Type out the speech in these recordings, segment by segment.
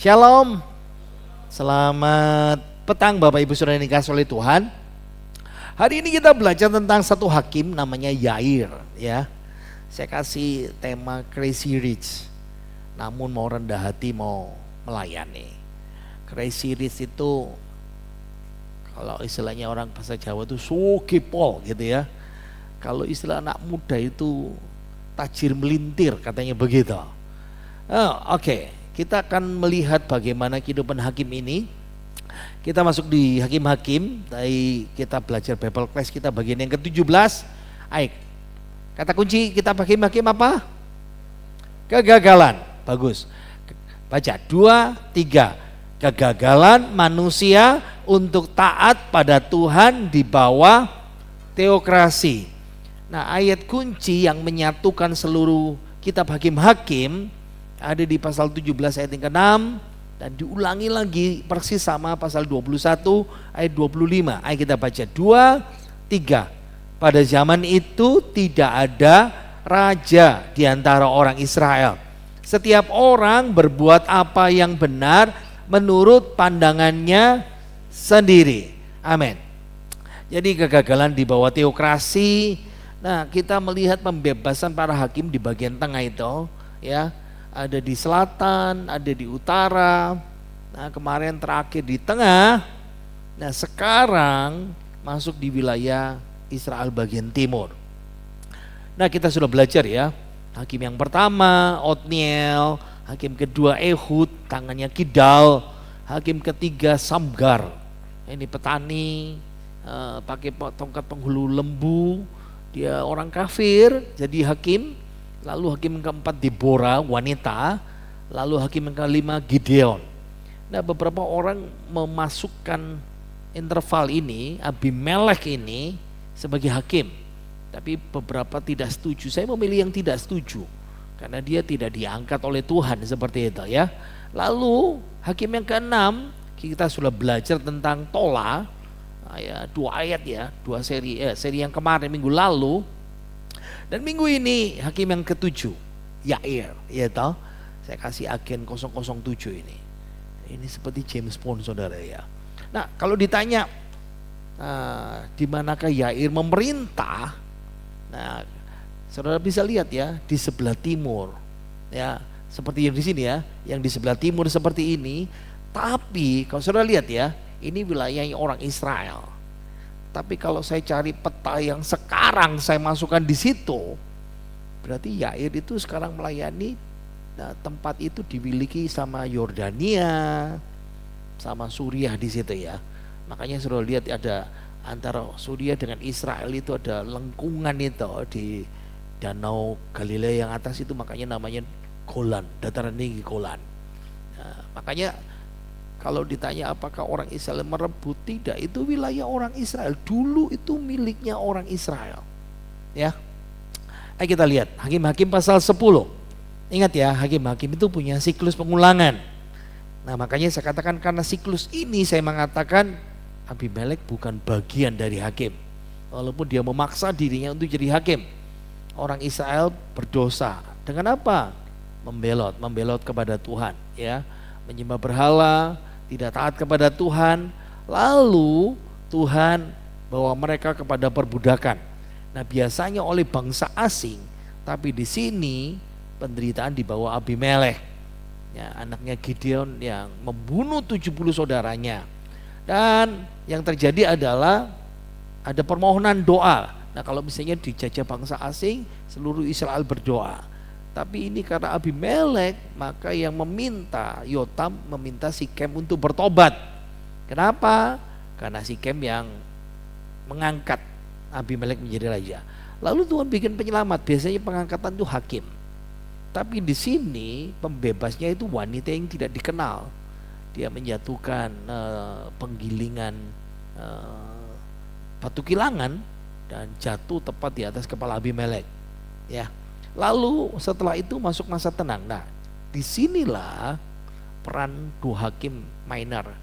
Shalom, selamat petang Bapak Ibu Saudara yang dikasihi oleh Tuhan. Hari ini kita belajar tentang satu hakim namanya Yair, ya. Saya kasih tema Crazy Rich, namun mau rendah hati mau melayani. Crazy Rich itu kalau istilahnya orang bahasa Jawa itu sugipol gitu ya. Kalau istilah anak muda itu tajir melintir katanya begitu. Oke. Kita akan melihat bagaimana kehidupan hakim ini. Kita masuk di hakim-hakim. Dari kita belajar Bible Class kita bagian yang ke-17. Aik. Kata kunci kita hakim-hakim apa? Kegagalan. Bagus. Baca 2, 3. Kegagalan manusia untuk taat pada Tuhan di bawah teokrasi. Nah, ayat kunci yang menyatukan seluruh kitab hakim-hakim ada di pasal 17 ayat yang ke-6 dan diulangi lagi persis sama pasal 21 ayat 25. Ayo kita baca 2, 3. Pada zaman itu tidak ada raja di antara orang Israel. Setiap orang berbuat apa yang benar menurut pandangannya sendiri. Amin. Jadi kegagalan di bawah teokrasi. Nah, kita melihat pembebasan para hakim di bagian tengah itu, ya. Ada di selatan, ada di utara. Nah, kemarin terakhir di tengah. Nah, sekarang masuk di wilayah Israel bagian timur. Nah, kita sudah belajar ya. Hakim yang pertama Otniel, hakim kedua Ehud, tangannya kidal, hakim ketiga Samgar. Ini petani, pakai tongkat penghulu lembu, dia orang kafir jadi hakim. Lalu hakim yang keempat Deborah, wanita. Lalu hakim yang kelima Gideon. Nah, beberapa orang memasukkan interval ini, Abimelek ini sebagai hakim. Tapi beberapa tidak setuju. Saya memilih yang tidak setuju karena dia tidak diangkat oleh Tuhan seperti itu ya. Lalu hakim yang keenam, kita sudah belajar tentang Tola. Ya, 2 ayat ya, 2 seri yang kemarin minggu lalu. Dan minggu ini hakim yang ke-7 Yair, ya toh. Saya kasih agen 007 ini. Ini seperti James Bond saudara ya. Nah, kalau ditanya di manakah Yair memerintah? Nah, saudara bisa lihat ya di sebelah timur. Ya, seperti yang di sini ya, yang di sebelah timur seperti ini. Tapi kalau saudara lihat ya, ini wilayahnya orang Israel. Tapi kalau saya cari peta yang sekarang saya masukkan di situ, berarti Yair itu sekarang melayani. Nah, tempat itu dimiliki sama Yordania, sama Suriah di situ ya. Makanya sudah lihat ada antara Suriah dengan Israel itu ada lengkungan itu di Danau Galilea yang atas itu, makanya namanya Golan, dataran tinggi Golan. Nah, makanya kalau ditanya apakah orang Israel merebut, tidak, itu wilayah orang Israel. Dulu itu miliknya orang Israel. Ya. Ayo kita lihat Hakim-hakim pasal 10. Ingat ya, hakim-hakim itu punya siklus pengulangan. Nah, makanya saya katakan karena siklus ini saya mengatakan Abimelek bukan bagian dari hakim. Walaupun dia memaksa dirinya untuk jadi hakim. Orang Israel berdosa. Dengan apa? Membelot kepada Tuhan, ya. Menyembah berhala, tidak taat kepada Tuhan, lalu Tuhan bawa mereka kepada perbudakan. Nah, biasanya oleh bangsa asing, tapi di sini penderitaan di bawah Abimelek, ya, anaknya Gideon yang membunuh 70 saudaranya. Dan yang terjadi adalah ada permohonan doa. Nah, kalau misalnya dijajah bangsa asing, seluruh Israel berdoa. Tapi ini karena Abimelek, maka yang meminta, Yotam meminta Sikem untuk bertobat. Kenapa? Karena Sikem yang mengangkat Abimelek menjadi raja. Lalu Tuhan bikin penyelamat, biasanya pengangkatan itu hakim. Tapi di sini pembebasnya itu wanita yang tidak dikenal. Dia menjatuhkan penggilingan batu kilangan dan jatuh tepat di atas kepala Abimelek. Ya. Lalu setelah itu masuk masa tenang. Nah, disinilah peran 2 hakim minor,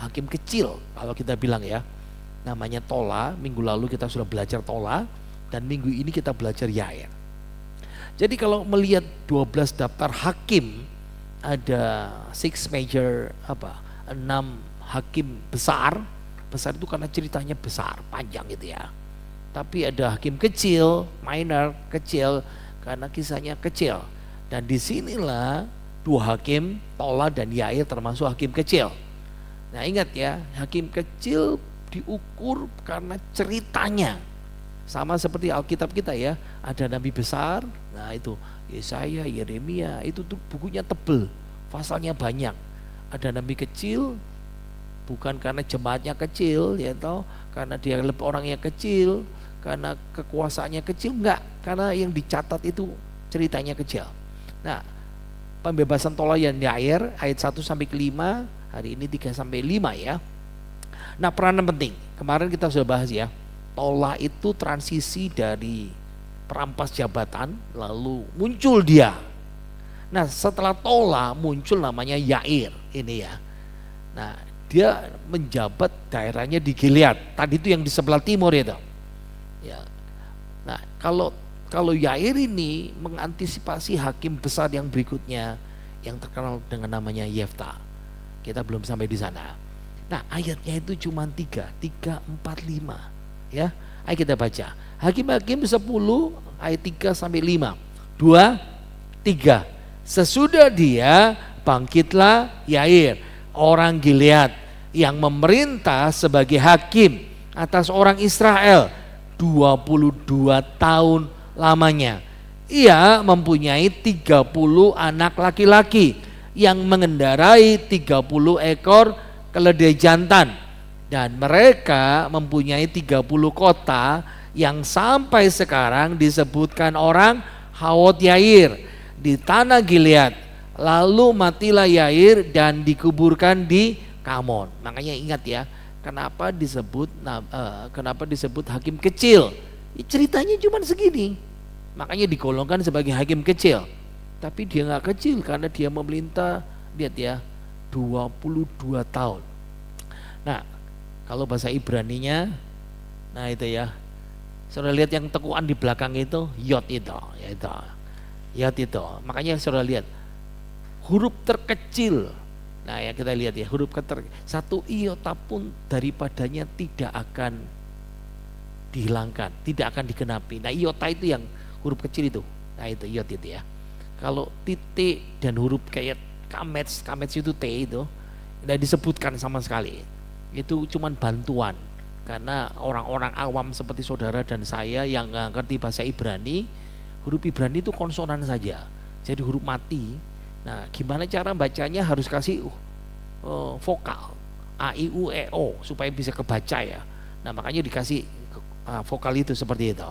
hakim kecil kalau kita bilang ya. Namanya Tola. Minggu lalu kita sudah belajar Tola dan minggu ini kita belajar Yair. Jadi kalau melihat 12 daftar hakim ada six major enam hakim besar. Besar itu karena ceritanya besar, panjang gitu ya. Tapi ada hakim kecil, minor, kecil karena kisahnya kecil. Dan disinilah dua hakim, Tola dan Yair termasuk hakim kecil. Nah ingat ya, hakim kecil diukur karena ceritanya. Sama seperti Alkitab kita ya, ada nabi besar, nah itu Yesaya, Yeremia, itu tuh bukunya tebel, pasalnya banyak. Ada nabi kecil, bukan karena jemaatnya kecil ya toh, karena dia orangnya kecil, karena kekuasaannya kecil, enggak, karena yang dicatat itu ceritanya kecil. Nah, pembebasan Tola dan Yair ayat 1 sampai ke 5, hari ini 3 sampai 5 ya. Nah, peranan penting. Kemarin kita sudah bahas ya. Tola itu transisi dari perampas jabatan lalu muncul dia. Nah, setelah Tola muncul namanya Yair ini ya. Nah, dia menjabat daerahnya di Gilead. Tadi itu yang di sebelah timur itu. Ya. Nah, kalau Yair ini mengantisipasi hakim besar yang berikutnya yang terkenal dengan namanya Yefta. Kita belum sampai di sana. Nah, ayatnya itu cuma 3, 4, 5. Ya, ayo kita baca. Hakim-hakim 10 ayat 3 sampai 5. 2, 3. Sesudah dia bangkitlah Yair, orang Gilead yang memerintah sebagai hakim atas orang Israel 22 tahun lamanya. Ia mempunyai 30 anak laki-laki yang mengendarai 30 ekor keledai jantan. Dan mereka mempunyai 30 kota yang sampai sekarang disebutkan orang Hawot Yair di tanah Gilead. Lalu matilah Yair dan dikuburkan di Kamon. Makanya ingat ya, kenapa disebut hakim kecil? Ceritanya cuma segini. Makanya digolongkan sebagai hakim kecil. Tapi dia nggak kecil karena dia memerintah, lihat ya, 22 tahun. Nah, kalau bahasa Ibraninya, nah itu ya, saudara lihat yang tekuan di belakang itu, yod itu, ya itu, yod itu. Makanya saudara lihat huruf terkecil. Nah ya kita lihat ya, huruf satu iota pun daripadanya tidak akan dihilangkan, tidak akan digenapi. Nah iota itu yang huruf kecil itu, nah itu yod itu ya. Kalau titik dan huruf kayak kamets itu T itu, tidak disebutkan sama sekali. Itu cuman bantuan karena orang-orang awam seperti saudara dan saya yang nggak ngerti bahasa Ibrani, huruf Ibrani itu konsonan saja, jadi huruf mati. Nah gimana cara bacanya, harus kasih vokal A, I, U, E, O supaya bisa kebaca ya. Nah makanya dikasih vokal itu seperti itu.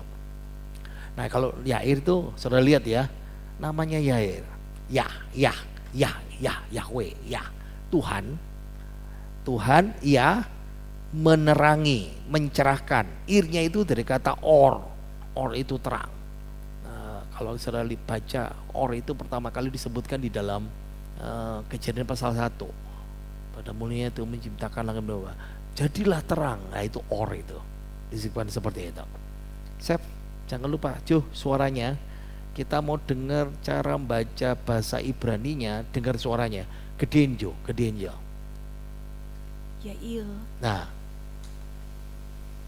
Nah kalau Yair itu saudara lihat ya, namanya Yair, Yahweh, ya Tuhan ia menerangi, mencerahkan. Irnya itu dari kata or itu terang. Nah, kalau saudara baca or itu pertama kali disebutkan di dalam Kejadian pasal 1. Pada mulanya itu menciptakan langit dan bumi. Jadilah terang. Nah itu or itu. Disebutkan seperti itu. Sep, jangan lupa suaranya. Kita mau dengar cara membaca bahasa Ibraninya, dengar suaranya. Gedein Jo. Yair. Nah,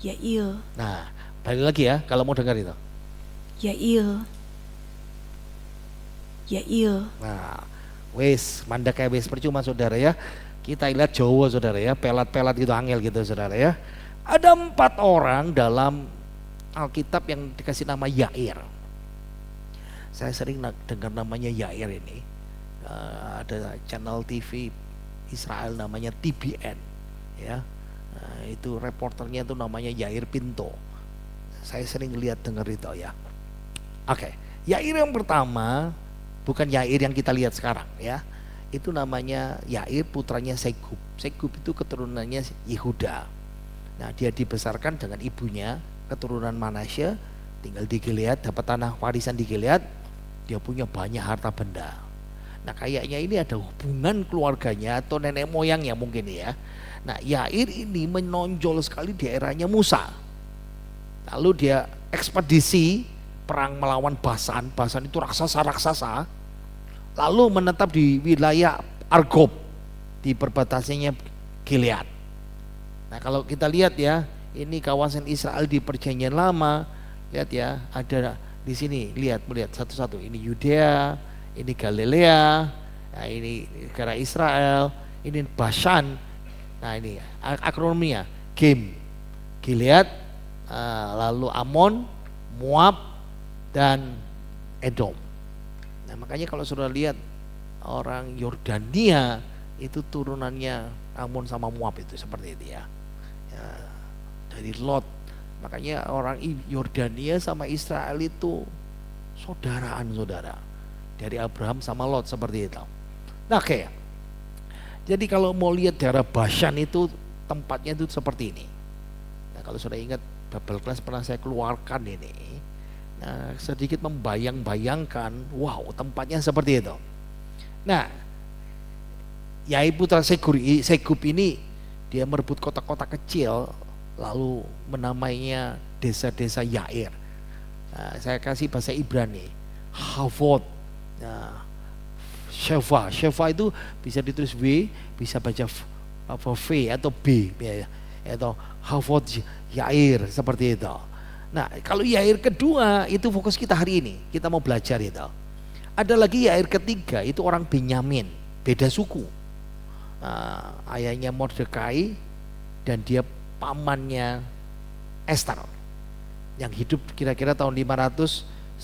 Yair. Nah, balik lagi ya kalau mau dengar itu. Yair. Nah, mandek kayak percuma saudara ya. Kita lihat Jawa saudara ya, pelat-pelat gitu, angel gitu saudara ya. Ada 4 orang dalam Alkitab yang dikasih nama Yair. Saya sering dengar namanya Yair ini. Ada channel TV Israel namanya TBN. Ya, nah, itu reporternya itu namanya Yair Pinto. Saya sering lihat dengar itu ya. Oke, Yair yang pertama bukan Yair yang kita lihat sekarang ya. Itu namanya Yair putranya Segub. Segub itu keturunannya Yehuda. Nah dia dibesarkan dengan ibunya keturunan Manasye, tinggal di Gilead, dapat tanah warisan di Gilead. Dia punya banyak harta benda. Nah kayaknya ini ada hubungan keluarganya atau nenek moyangnya mungkin ya. Nah Yair ini menonjol sekali di eranya Musa. Lalu dia ekspedisi perang melawan Basan. Basan itu raksasa-raksasa. lalu menetap di wilayah Argob di perbatasannya Gilead. Nah kalau kita lihat ya, ini kawasan Israel di Perjanjian Lama, lihat ya, ada di sini, lihat satu-satu. Ini Yudea, ini Galilea, nah ini negara Israel, ini Bashan. Nah ini akronimnya Gim, Gilead, lalu Amon, Moab, dan Edom. Nah makanya kalau sudah lihat orang Yordania itu turunannya Amon sama Moab itu seperti itu ya. Dari Lot. Makanya orang Yordania sama Israel itu saudaraan saudara. Dari Abraham sama Lot seperti itu. Nah oke. Jadi kalau mau lihat daerah Bashan itu tempatnya itu seperti ini. Nah kalau sudah ingat Bible Class pernah saya keluarkan ini. Nah sedikit membayang-bayangkan, wow tempatnya seperti itu. Nah Yai putra Segub ini dia merebut kota-kota kecil lalu menamainya desa-desa Yair. Nah, saya kasih bahasa Ibrani, Havot, nah, Sheva itu bisa ditulis W, bisa baca V atau B, ya, atau Havot Yair seperti itu. Nah kalau Yair kedua itu fokus kita hari ini, kita mau belajar itu. Ada lagi Yair ketiga itu orang Benyamin, beda suku. Ayahnya Mordekai dan dia pamannya Esther yang hidup kira-kira tahun 598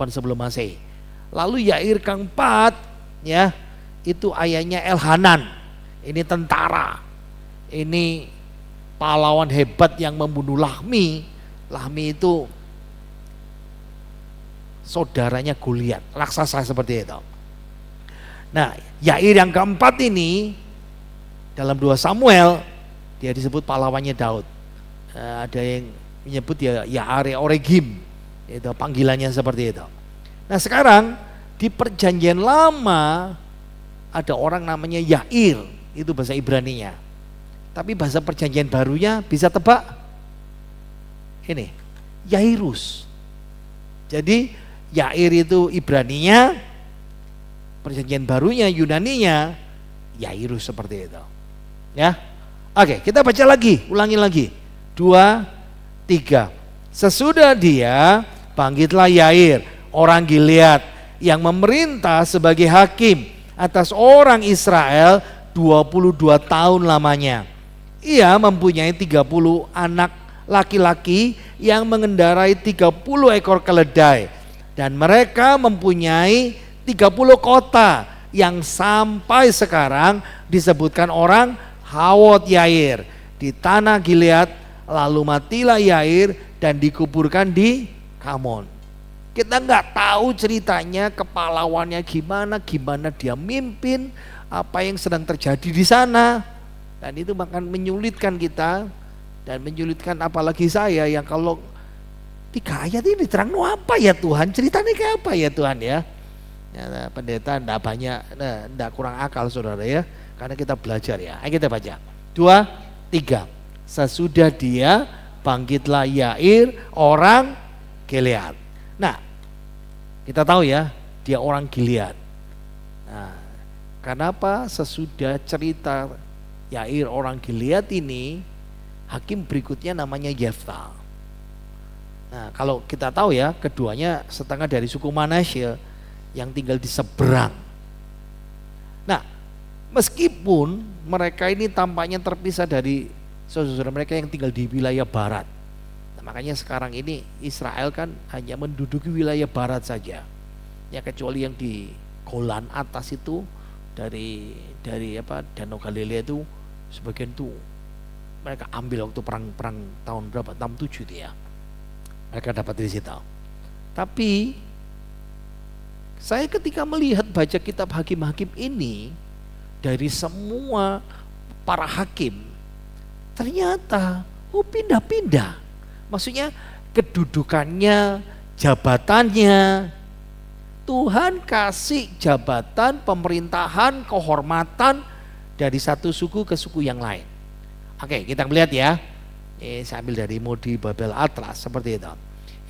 sebelum Masehi. Lalu Yair keempat ya itu ayahnya Elhanan, ini tentara, ini pahlawan hebat yang membunuh Lahmi itu saudaranya Goliat, raksasa seperti itu. Nah Yair yang keempat ini dalam 2 Samuel dia disebut pahlawannya Daud. Ada yang menyebut dia Yaare Oregim, itu panggilannya seperti itu. Nah sekarang di Perjanjian Lama ada orang namanya Yair, itu bahasa Ibraninya. Tapi bahasa Perjanjian Barunya bisa tebak? Ini Yairus. Jadi Yair itu Ibraninya, Perjanjian Barunya Yunaninya Yairus seperti itu. Ya. Oke, kita baca lagi, ulangi lagi. 2, 3. Sesudah dia bangkitlah Yair, orang Gilead yang memerintah sebagai hakim atas orang Israel 22 tahun lamanya. Ia mempunyai 30 anak laki-laki yang mengendarai 30 ekor keledai dan mereka mempunyai 30 kota yang sampai sekarang disebutkan orang Havot Yair di tanah Gilead. Lalu matilah Yair dan dikuburkan di Kamon. Kita nggak tahu ceritanya kepahlawannya gimana dia mimpin, apa yang sedang terjadi di sana, dan itu bahkan menyulitkan kita dan menyulitkan apalagi saya yang kalau 3 ayat ini terang apa ya Tuhan, ceritanya kayak apa ya Tuhan ya. Ya, pendeta enggak banyak, enggak kurang akal saudara ya, karena kita belajar ya. Ayo kita baca 2, 3. Sesudah dia bangkitlah Yair orang Gilead. Nah kita tahu ya dia orang Gilead. Nah kenapa sesudah cerita Yair orang Gilead ini hakim berikutnya namanya Yefta. Nah kalau kita tahu ya keduanya setengah dari suku Manasye yang tinggal di seberang. Nah, meskipun mereka ini tampaknya terpisah dari saudara-saudara mereka yang tinggal di wilayah barat. Nah, makanya sekarang ini Israel kan hanya menduduki wilayah barat saja. Ya kecuali yang di Golan atas itu dari Danau Galilea itu sebagian itu mereka ambil waktu perang tahun berapa? 67 itu ya. Mereka dapat di situ. Tapi saya ketika melihat baca kitab hakim-hakim ini dari semua para hakim ternyata pindah-pindah. Maksudnya kedudukannya, jabatannya. Tuhan kasih jabatan, pemerintahan, kehormatan dari satu suku ke suku yang lain. Oke, kita melihat ya. Ini saya ambil dari Modi Babel Atlas seperti itu.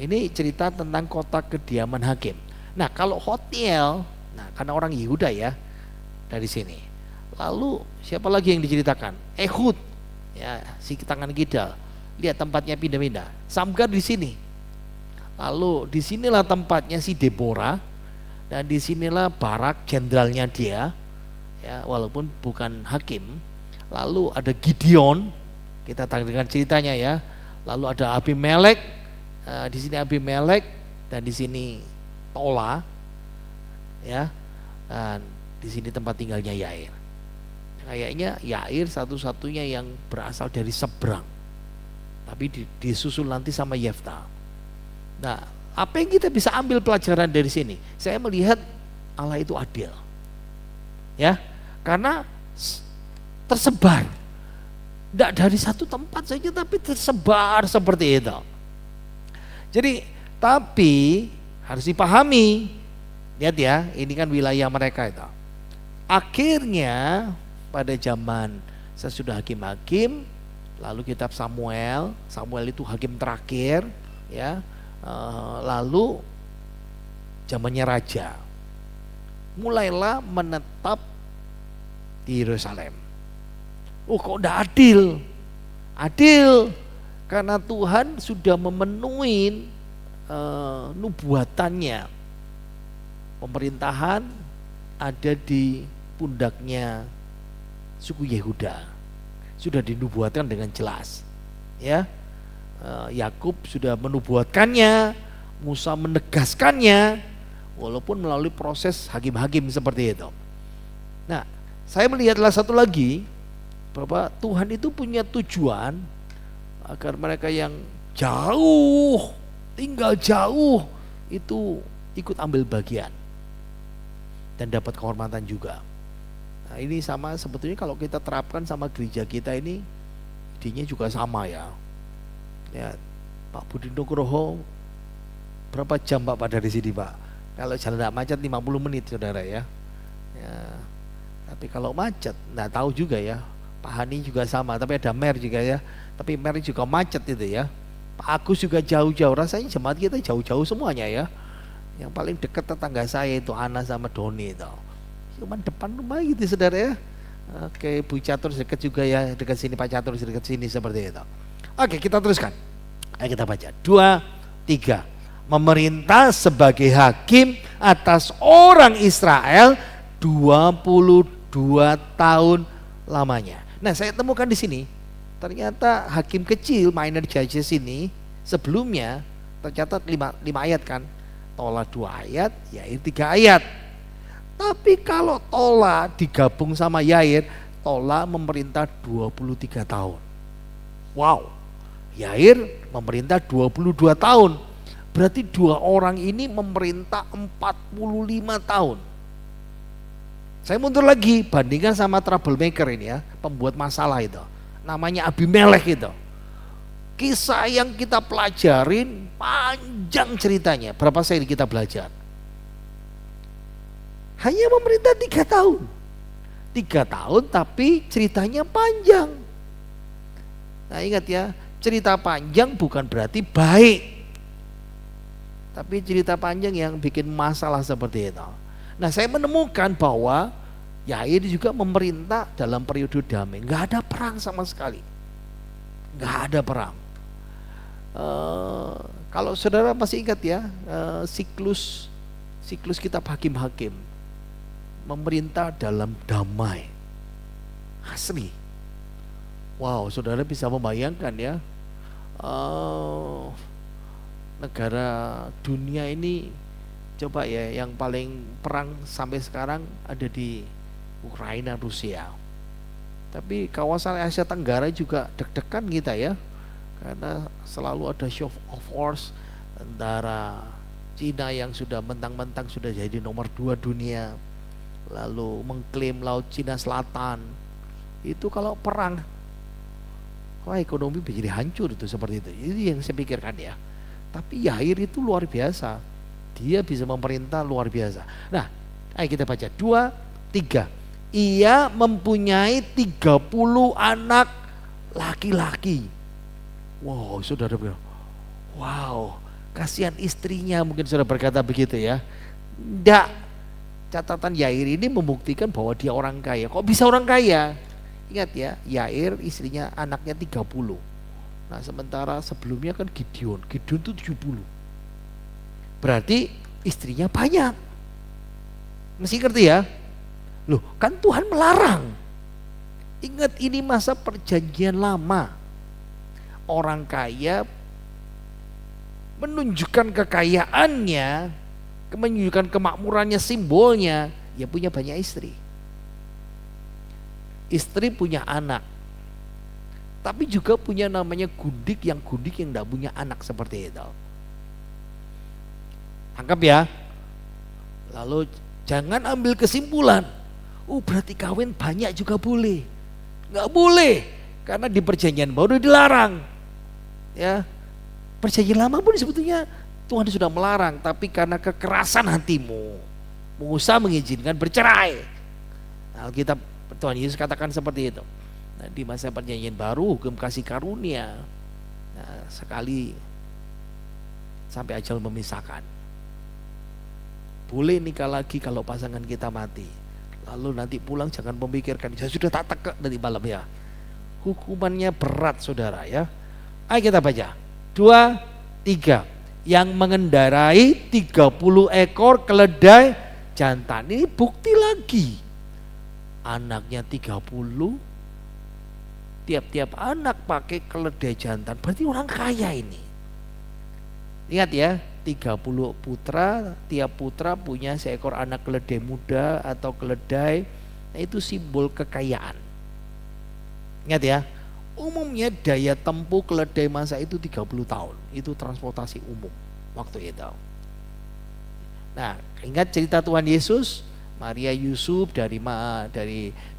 Ini cerita tentang kota kediaman hakim. Nah kalau hotel Nah, karena orang Yehuda ya dari sini. Lalu siapa lagi yang diceritakan? Ehud, ya si tangan kidal. Lihat tempatnya pindah-pindah. Samgar di sini. Lalu disinilah tempatnya si Deborah, dan disinilah Barak, jenderalnya dia, ya walaupun bukan hakim. Lalu ada Gideon, kita tahu dengan ceritanya ya. Lalu ada Abimelek, di sini Abimelek, dan di sini Tola, ya, dan di sini tempat tinggalnya Yair. Kayaknya Yair satu-satunya yang berasal dari seberang, tapi disusul nanti sama Yefta. Nah, apa yang kita bisa ambil pelajaran dari sini? Saya melihat Allah itu adil, ya, karena tersebar, tidak dari satu tempat saja, tapi tersebar seperti itu. Jadi, tapi harus dipahami, lihat ya, ini kan wilayah mereka itu. Akhirnya pada zaman sesudah hakim-hakim, lalu kitab Samuel itu hakim terakhir, ya. Lalu zamannya raja, mulailah menetap di Yerusalem. Kok udah adil? Adil karena Tuhan sudah memenuhi nubuatannya. Pemerintahan ada di pundaknya suku Yehuda, sudah dinubuatkan dengan jelas, ya. Yakub sudah menubuatkannya, Musa menegaskannya, walaupun melalui proses hakim-hakim seperti itu. Nah, saya melihatlah satu lagi, bahwa Tuhan itu punya tujuan agar mereka yang jauh, tinggal jauh, itu ikut ambil bagian dan dapat kehormatan juga. Nah, ini sama sebetulnya kalau kita terapkan sama gereja kita ini, idenya juga sama ya. Ya, Pak Budi Nugroho berapa jam Pak dari sini Pak? Kalau jalan tidak macet 50 menit saudara ya. Tapi kalau macet nggak tahu juga ya. Pak Hani juga sama, tapi ada Mer juga ya. Tapi Mer juga macet itu ya. Pak Agus juga jauh-jauh, rasanya jemaat kita jauh-jauh semuanya ya. Yang paling dekat tetangga saya itu Ana sama Doni itu. Cuman depan rumah gitu saudara ya. Oke, Bu Catur dekat juga ya, dekat sini, Pak Catur dekat sini seperti itu. Oke, kita teruskan. Ayo kita baca 2, 3. Memerintah sebagai hakim atas orang Israel 22 tahun lamanya. Nah, saya temukan di sini ternyata hakim kecil minor judges ini sebelumnya tercatat 5 ayat kan. Tola 2 ayat, Yair 3 ayat. Tapi kalau Tola digabung sama Yair, Tola memerintah 23 tahun. Wow. Yair memerintah 22 tahun. Berarti 2 orang ini memerintah 45 tahun. Saya mundur lagi, bandingkan sama troublemaker ini ya, pembuat masalah itu. Namanya Abimelek itu. Kisah yang kita pelajarin panjang ceritanya. Berapa seri kita belajar? Hanya memerintah 3 tahun. 3 tahun tapi ceritanya panjang. Nah, ingat ya, cerita panjang bukan berarti baik, tapi cerita panjang yang bikin masalah seperti itu. Nah, saya menemukan bahwa Yair juga memerintah dalam periode damai, nggak ada perang sama sekali, nggak ada perang. Kalau saudara masih ingat ya, siklus kitab hakim-hakim, memerintah dalam damai, asli. Wow, saudara bisa membayangkan ya, negara dunia ini coba ya, yang paling perang sampai sekarang ada di Ukraina, Rusia. Tapi kawasan Asia Tenggara juga deg-degan kita ya, karena selalu ada show of force antara Cina yang sudah mentang-mentang sudah jadi nomor 2 dunia, lalu mengklaim Laut Cina Selatan. Itu kalau perang, wah ekonomi menjadi hancur itu seperti itu. Itu yang saya pikirkan ya. Tapi Yair itu luar biasa. Dia bisa memerintah luar biasa. Nah, ayo kita baca 2, 3. Ia mempunyai 30 anak laki-laki. Wow, saudara bilang, wow, kasihan istrinya, mungkin saudara berkata begitu ya. Enggak, catatan Yair ini membuktikan bahwa dia orang kaya. Kok bisa orang kaya? Ingat ya, Yair istrinya anaknya 30. Nah sementara sebelumnya kan Gideon itu 70. Berarti istrinya banyak. Mesti ngerti ya? Loh kan Tuhan melarang. Ingat ini masa perjanjian lama. Orang kaya menunjukkan kekayaannya, menunjukkan kemakmurannya, simbolnya, ya punya banyak istri. Istri punya anak. Tapi juga punya namanya gundik yang tidak punya anak seperti itu. Anggap ya. Lalu jangan ambil kesimpulan. Berarti kawin banyak juga boleh. Nggak boleh. Karena di perjanjian baru dilarang. Ya. Perjanjian lama pun sebetulnya Tuhan sudah melarang, tapi karena kekerasan hatimu, Musa mengizinkan bercerai. Alkitab Tuhan Yesus katakan seperti itu. Nah, di masa perjanjian baru hukum kasih karunia, sekali sampai ajal memisahkan. Boleh nikah lagi kalau pasangan kita mati. Lalu nanti pulang jangan memikirkan, saya sudah tak tekek nanti malam ya. Hukumannya berat saudara ya. Ayo kita baca. 2, 3. Yang mengendarai 30 ekor keledai jantan. Ini bukti lagi. Anaknya 30, tiap-tiap anak pakai keledai jantan. Berarti orang kaya ini. Ingat ya, 30 putra, tiap putra punya seekor anak keledai muda atau keledai. Nah, itu simbol kekayaan. Ingat ya. Umumnya daya tempuh keledai masa itu 30 tahun. Itu transportasi umum waktu itu. Nah, ingat cerita Tuhan Yesus, Maria Yusuf dari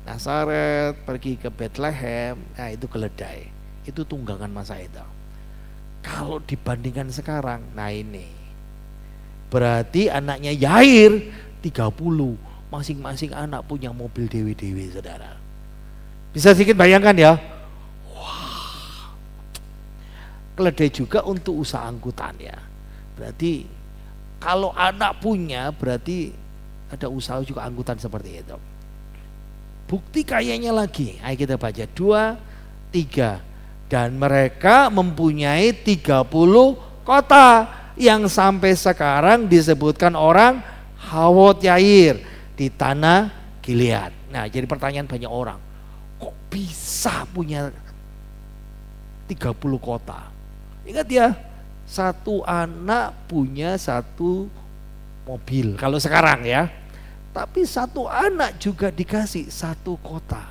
Nazaret pergi ke Bethlehem. Nah, itu keledai. Itu tunggangan masa itu. Kalau dibandingkan sekarang, nah ini. Berarti anaknya Yair 30. Masing-masing anak punya mobil dewe-dewe, saudara. Bisa sedikit bayangkan ya. Keledai juga untuk usaha angkutan ya. Berarti kalau anak punya berarti ada usaha juga angkutan seperti itu. Bukti kayanya lagi. Ayo kita baca 2, 3. Dan mereka mempunyai 30 kota yang sampai sekarang disebutkan orang Hawot Yair di tanah Gilead. Nah, jadi pertanyaan banyak orang. Kok bisa punya 30 kota? Ingat ya, satu anak punya satu mobil kalau sekarang ya. Tapi satu anak juga dikasih satu kota.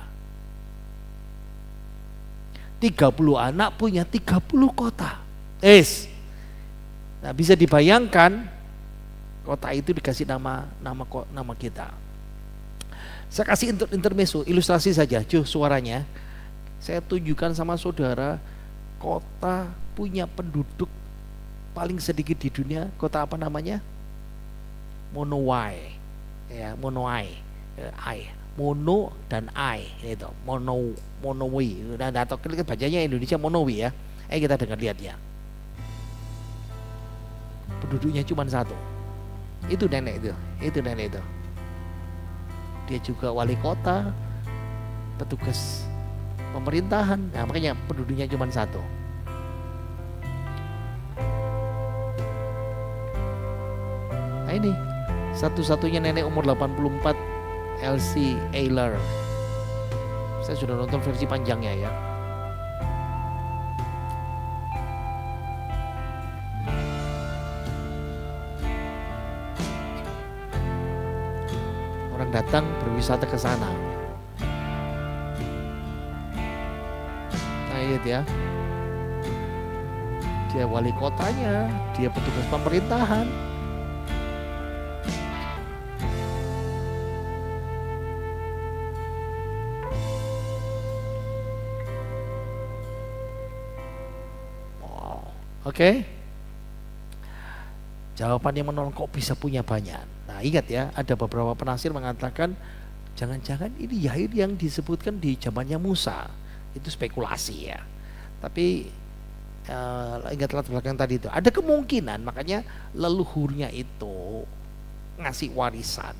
30 anak punya 30 kota. Nah, bisa dibayangkan kota itu dikasih nama kita. Saya kasih intermezzo, ilustrasi saja, suaranya. Saya tunjukkan sama saudara kota punya penduduk paling sedikit di dunia, kota apa namanya? Monowai. Ya, Monowai. Mono dan I itu. Monowi. Nah, atau kita bacanya Indonesia Monowi ya. Kita dengar lihat ya. Penduduknya cuma satu. Itu nenek itu. Dia juga wali kota, petugas pemerintahan. Nah, makanya penduduknya cuma satu. Nah, ini satu-satunya nenek umur 84, Elsie Ayler. Saya sudah nonton versi panjangnya ya. Orang datang berwisata ke sana. Nah, lihat ya. Dia wali kotanya, dia petugas pemerintahan. Oke. Jawabannya menolong, kok bisa punya banyak. Nah, ingat ya, ada beberapa penafsir mengatakan jangan-jangan ini Yair yang disebutkan di zamannya Musa. Itu spekulasi ya. Tapi ingat latar belakang tadi itu. Ada kemungkinan makanya leluhurnya itu ngasih warisan.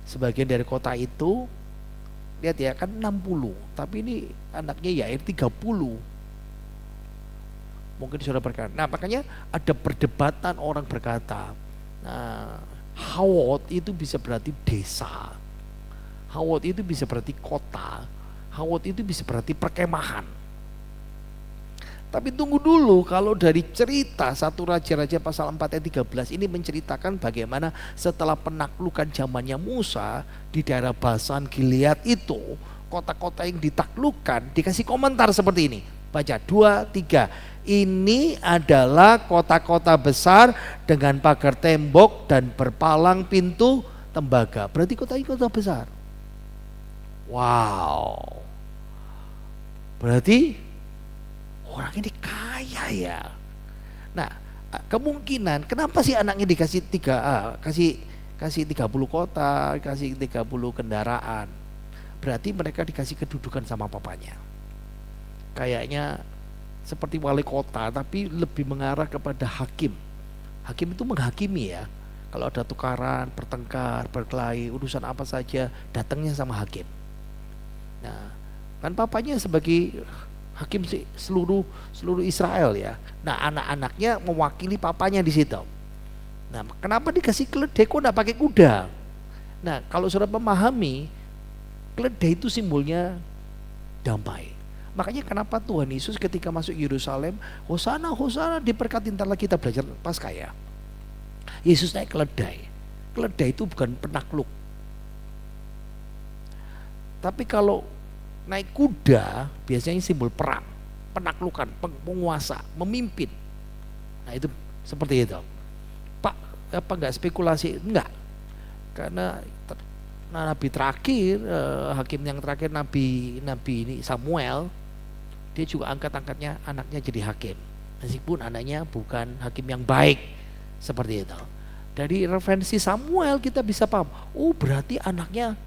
Sebagian dari kota itu, lihat ya kan 60, tapi ini anaknya Yair 30. Mungkin sudah berkata. Nah makanya ada perdebatan, orang berkata, nah Hawot itu bisa berarti desa, Hawot itu bisa berarti kota, Hawot itu bisa berarti perkemahan. Tapi tunggu dulu, kalau dari cerita 1 Raja-Raja pasal 4 ayat 13 ini menceritakan bagaimana setelah penaklukan zamannya Musa di daerah Basan Gilead itu, kota-kota yang ditaklukkan dikasih komentar seperti ini. Baca 2, 3. Ini adalah kota-kota besar dengan pagar tembok dan berpalang pintu tembaga. Berarti kota ini kota besar. Wow. Berarti orang ini kaya ya. Nah, kemungkinan kenapa sih anaknya dikasih kasih 30 kota, kasih 30 kendaraan. Berarti mereka dikasih kedudukan sama papanya. Kayaknya seperti wali kota tapi lebih mengarah kepada hakim. Hakim itu menghakimi ya. Kalau ada tukaran, bertengkar, berkelahi, urusan apa saja datangnya sama hakim. Nah, kan papanya sebagai hakim seluruh Israel ya. Nah, anak-anaknya mewakili papanya di situ. Nah, kenapa dikasih keledai kok enggak pakai kuda? Nah, kalau saudara memahami, keledai itu simbolnya damai. Makanya kenapa Tuhan Yesus ketika masuk Yerusalem, Hosana, Hosana, diberkati. Ntar lagi kita belajar Paskah ya. Yesus naik keledai. Keledai itu bukan penakluk. Tapi kalau naik kuda biasanya simbol perang, penaklukan, penguasa, memimpin. Nah itu seperti itu. Pak, apa enggak spekulasi? Enggak. Karena nabi terakhir, hakim yang terakhir nabi ini Samuel, dia juga angkat-angkatnya anaknya jadi hakim. Meskipun anaknya bukan hakim yang baik, seperti itu. Dari referensi Samuel kita bisa paham, oh berarti anaknya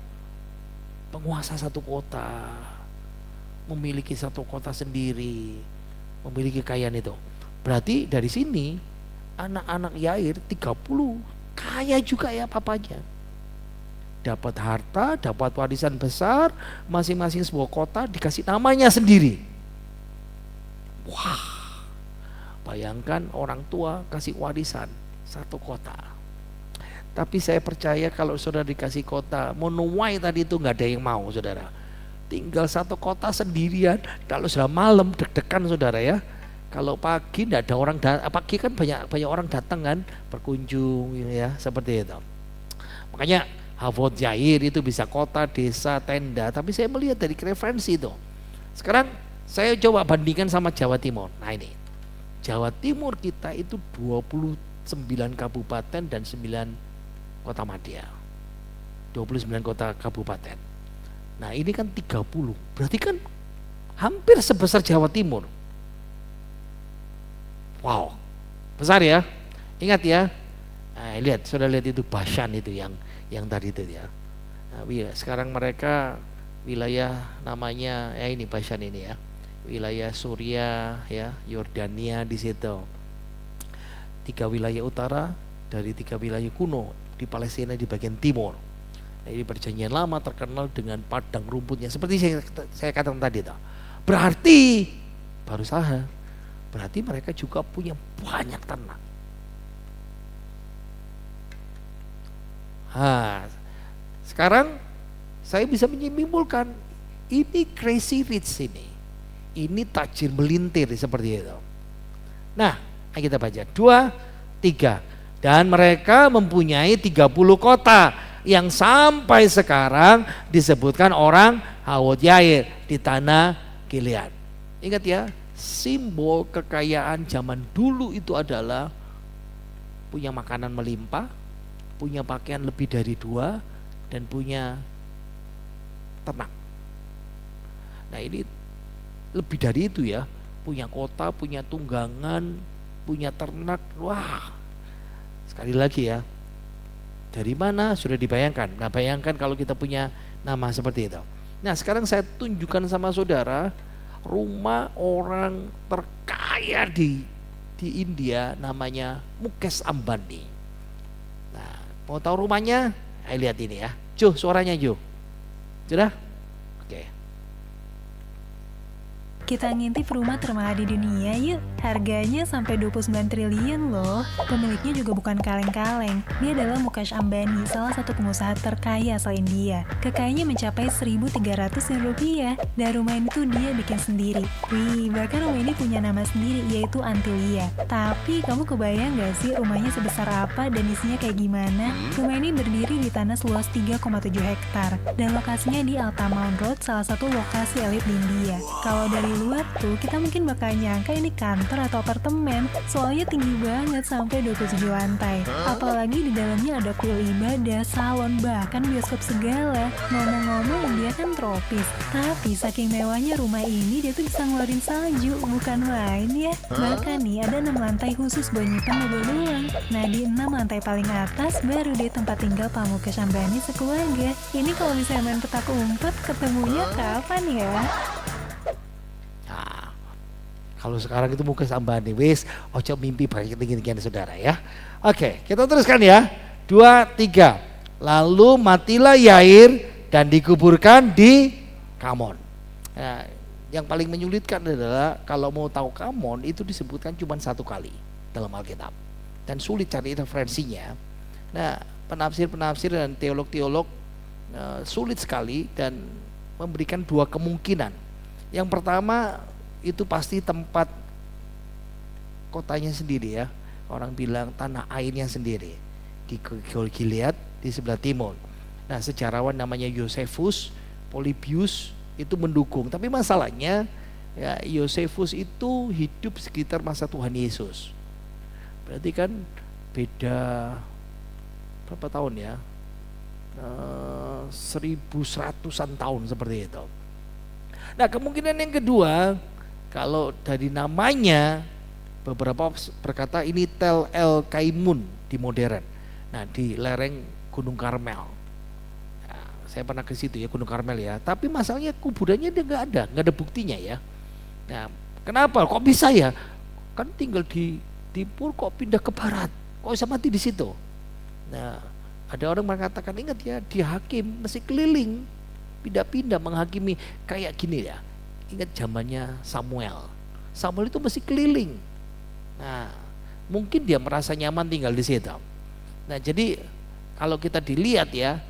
penguasa satu kota, memiliki satu kota sendiri, memiliki kekayaan itu. Berarti dari sini anak-anak Yair 30 kaya juga ya papanya. Dapat harta, dapat warisan besar, masing-masing sebuah kota dikasih namanya sendiri. Wah, bayangkan orang tua kasih warisan satu kota. Tapi saya percaya kalau saudara dikasih kota, Monowai tadi itu nggak ada yang mau saudara. Tinggal satu kota sendirian, kalau sudah malam deg-degan saudara ya. Kalau pagi tidak ada orang, pagi kan banyak orang datang kan, berkunjung ya, seperti itu. Makanya Havot Yair itu bisa kota, desa, tenda, tapi saya melihat dari referensi itu. Sekarang saya coba bandingkan sama Jawa Timur. Nah ini, Jawa Timur kita itu 29 kabupaten dan 9 kota madya. 29 kota kabupaten. Nah ini kan 30, berarti kan hampir sebesar Jawa Timur. Wow, besar ya. Ingat ya. Nah, lihat, sudah lihat itu Bashan itu yang tadi itu ya. Nah, sekarang mereka wilayah namanya ya ini Bashan ini ya. Wilayah Suria ya, Yordania di situ. 3 wilayah utara dari 3 wilayah kuno di Palestina di bagian timur. Nah, ini perjanjian lama terkenal dengan padang rumputnya seperti saya katakan tadi itu. Berarti baru saja. Berarti mereka juga punya banyak ternak. Nah, sekarang saya bisa menyimpulkan ini crazy rich ini. Ini tajir melintir seperti itu. Nah, ayo kita baca 2, 3. Dan mereka mempunyai 30 kota yang sampai sekarang disebutkan orang Havot Yair di tanah Gilead. Ingat ya, simbol kekayaan zaman dulu itu adalah punya makanan melimpah, punya pakaian lebih dari 2, dan punya ternak. Nah ini lebih dari itu ya, punya kota, punya tunggangan, punya ternak. Wah, sekali lagi ya, dari mana sudah dibayangkan. Nah bayangkan kalau kita punya nama seperti itu. Nah sekarang saya tunjukkan sama saudara rumah orang terkaya di India, namanya Mukesh Ambani. Nah, mau tahu rumahnya? Ayo lihat ini ya. Jo, suaranya Jo. Sudah? Oke. Kita ngintip rumah termahal di dunia yuk. Harganya sampai 29 triliun loh. Pemiliknya juga bukan kaleng-kaleng. Dia adalah Mukesh Ambani, salah satu pengusaha terkaya asal India. Kekayaannya mencapai 1.300 triliun rupiah. Dan rumah ini tuh dia bikin sendiri. Wih, bahkan rumah ini punya nama sendiri, yaitu Antilia. Tapi kamu kebayang gak sih rumahnya sebesar apa dan isinya kayak gimana? Rumah ini berdiri di tanah seluas 3,7 hektar. Dan lokasinya di Altamont Road, salah satu lokasi elit di India. Kalau dari luar tuh, kita mungkin bakal nyangka ini kantor atau apartemen, soalnya tinggi banget sampai 27 lantai. Apalagi di dalamnya ada kuil ibadah, salon, bahkan bioskop segala. Ngomong-ngomong, dia kan tropis. Tapi saking mewahnya rumah ini, dia tuh bisa ngeluarin salju, bukan main ya. Bahkan nih, ada 6 lantai khusus buat nyimpan mobil doang. Nah, di 6 lantai paling atas, baru deh tempat tinggal Pak Mukesh Ambani sekeluarga. Ini kalau misalnya main petak umpet, ketemunya kapan ya? Kalau sekarang itu Mukesh Ambani, wis ojo mimpi pakai tinggi-tinggian saudara ya. Oke, kita teruskan ya. 2, 3. Lalu matilah Yair dan dikuburkan di Kamon. Nah, yang paling menyulitkan adalah kalau mau tahu Kamon itu disebutkan cuma 1 kali dalam Alkitab. Dan sulit cari referensinya. Nah, penafsir-penafsir dan teolog-teolog sulit sekali dan memberikan 2 kemungkinan. Yang pertama, itu pasti tempat kotanya sendiri ya. Orang bilang tanah airnya sendiri di Gilead di sebelah timur. Nah, sejarawan namanya Yosefus Polybius itu mendukung. Tapi masalahnya ya, Yosefus itu hidup sekitar masa Tuhan Yesus. Berarti kan beda berapa tahun ya? 1100-an tahun seperti itu. Nah, kemungkinan yang kedua, kalau dari namanya beberapa berkata ini Tel El Kaimun di modern. Nah, di lereng Gunung Karmel. Nah, saya pernah ke situ ya, Gunung Karmel ya. Tapi masalahnya kuburannya dia nggak ada buktinya ya. Nah, kenapa? Kok bisa ya? Kan tinggal di timur kok pindah ke barat. Kok bisa mati di situ? Nah, ada orang mengatakan ingat ya, dia hakim masih keliling, pindah-pindah menghakimi kayak gini ya. Ingat zamannya Samuel. Samuel itu masih keliling. Nah, mungkin dia merasa nyaman tinggal di situ. Nah, jadi kalau kita dilihat ya,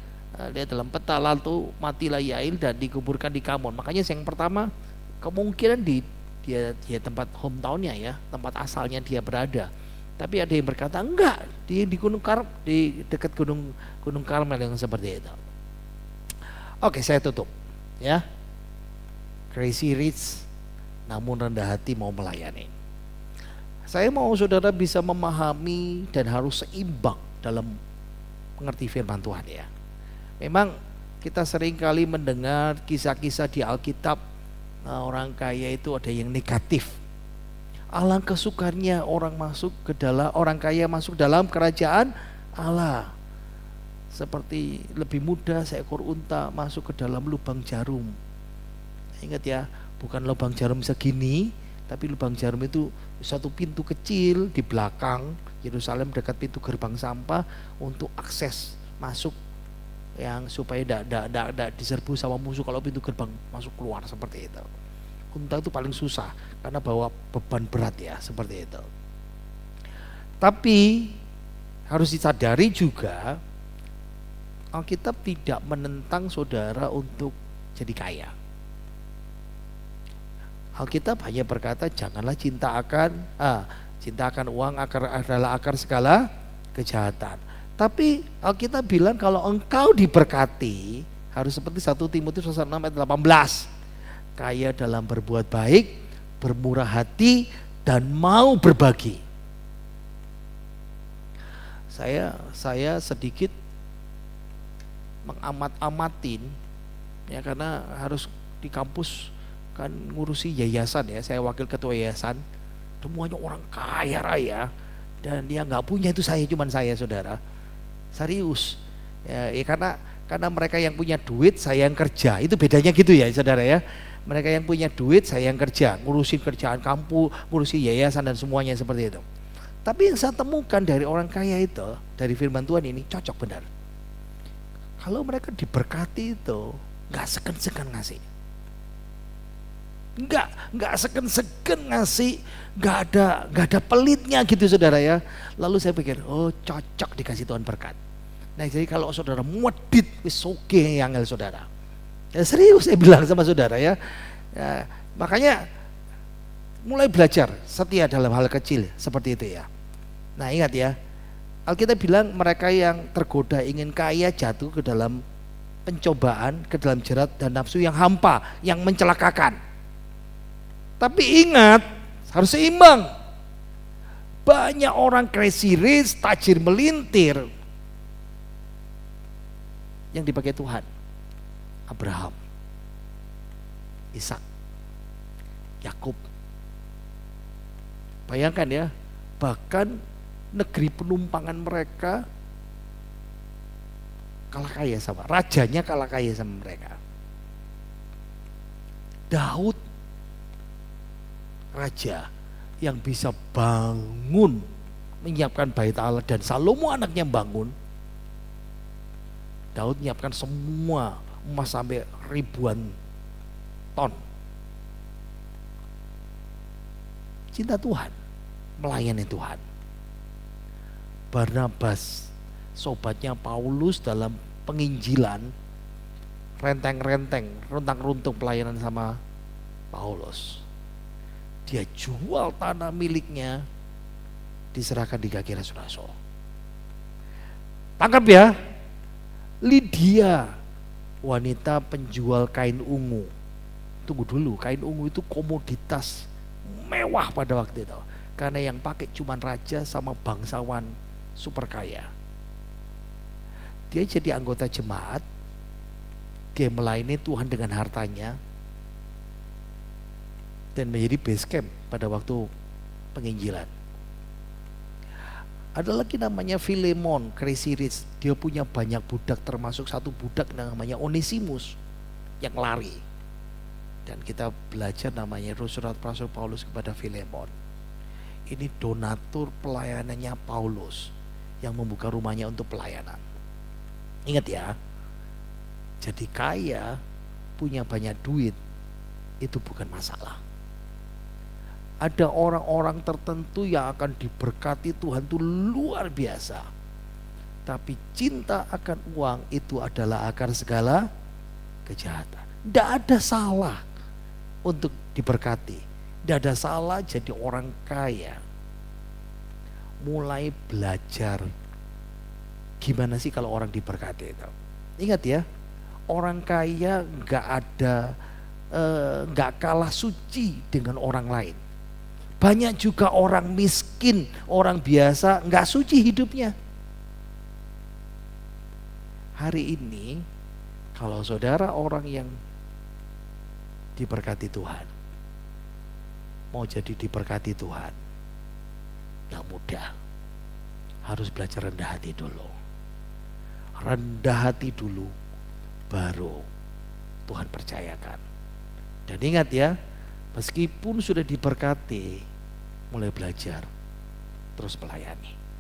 lihat dalam peta, lalu matilah Yair dan dikuburkan di Kamon. Makanya yang pertama kemungkinan dia tempat hometownnya ya, tempat asalnya dia berada. Tapi ada yang berkata enggak, di dekat Gunung Karmel yang seperti itu. Oke, saya tutup ya. Crazy rich namun rendah hati mau melayani. Saya mau saudara bisa memahami dan harus seimbang dalam mengerti firman Tuhan ya. Memang kita sering kali mendengar kisah-kisah di Alkitab, orang kaya itu ada yang negatif. Alangkah sukanya orang kaya masuk dalam kerajaan Allah. Seperti lebih mudah seekor unta masuk ke dalam lubang jarum. Ingat ya, bukan lubang jarum segini, tapi lubang jarum itu satu pintu kecil di belakang Yerusalem dekat pintu gerbang sampah untuk akses masuk yang supaya tidak diserbu sama musuh kalau pintu gerbang masuk keluar seperti itu. Unta itu paling susah karena bawa beban berat ya seperti itu. Tapi harus disadari juga Alkitab tidak menentang saudara untuk jadi kaya. Alkitab hanya berkata janganlah cinta akan uang adalah akar segala kejahatan. Tapi Alkitab bilang kalau engkau diberkati harus seperti 1 Timotius 6 ayat 18. Kaya dalam berbuat baik, bermurah hati dan mau berbagi. Saya sedikit mengamat-amatin ya, karena harus di kampus kan ngurusi yayasan ya, saya wakil ketua yayasan, semuanya orang kaya raya dan dia nggak punya itu cuman saya saudara, serius ya, karena mereka yang punya duit saya yang kerja, itu bedanya gitu ya saudara ya, mereka yang punya duit saya yang kerja, ngurusin kerjaan kampus, ngurusi yayasan dan semuanya seperti itu. Tapi yang saya temukan dari orang kaya itu, dari firman Tuhan ini cocok benar. Kalau mereka diberkati itu nggak segan-segan ngasih. Nggak segan-segan ngasih, nggak ada pelitnya gitu saudara ya. Lalu saya pikir, oh cocok dikasih Tuhan berkat. Nah jadi kalau saudara muadit, wis soge yang saudara. Ya serius saya bilang sama saudara ya. Ya makanya mulai belajar setia dalam hal kecil seperti itu ya. Nah ingat ya, Alkitab bilang mereka yang tergoda ingin kaya jatuh ke dalam pencobaan, ke dalam jerat dan nafsu yang hampa, yang mencelakakan. Tapi ingat, harus seimbang. Banyak orang crazy rich, tajir melintir yang dipakai Tuhan. Abraham, Ishak, Yakub. Bayangkan ya, bahkan negeri penumpangan mereka kalah kaya sama, rajanya kalah kaya sama mereka. Daud, raja yang bisa bangun, menyiapkan bait Allah, dan Salomo anaknya bangun. Daud menyiapkan semua emas sampai ribuan ton. Cinta Tuhan, melayani Tuhan. Barnabas, sobatnya Paulus dalam penginjilan, renteng-renteng, runtang-runtung pelayanan sama Paulus. Dia jual tanah miliknya, diserahkan di kaki rasul-rasul. Tangkap ya, Lydia, wanita penjual kain ungu. Tunggu dulu, kain ungu itu komoditas mewah pada waktu itu. Karena yang pakai cuma raja sama bangsawan super kaya. Dia jadi anggota jemaat, dia melayani Tuhan dengan hartanya, dan menjadi base camp pada waktu penginjilan. Ada lagi namanya Filemon, crazy rich. Dia punya banyak budak, termasuk satu budak namanya Onesimus yang lari. Dan kita belajar namanya surat Rasul Paulus kepada Filemon. Ini donatur pelayanannya Paulus yang membuka rumahnya untuk pelayanan. Ingat ya, jadi kaya, punya banyak duit, itu bukan masalah. Ada orang-orang tertentu yang akan diberkati Tuhan itu luar biasa. Tapi cinta akan uang itu adalah akar segala kejahatan. Tidak ada salah untuk diberkati. Tidak ada salah jadi orang kaya. Mulai belajar gimana sih kalau orang diberkati itu. Ingat ya, orang kaya nggak kalah suci dengan orang lain. Banyak juga orang miskin, orang biasa nggak suci hidupnya. Hari ini kalau saudara orang yang diberkati Tuhan, mau jadi diberkati Tuhan, nggak mudah. Harus belajar rendah hati dulu. Rendah hati dulu, baru Tuhan percayakan. Dan ingat ya, meskipun sudah diberkati, mulai belajar, terus melayani.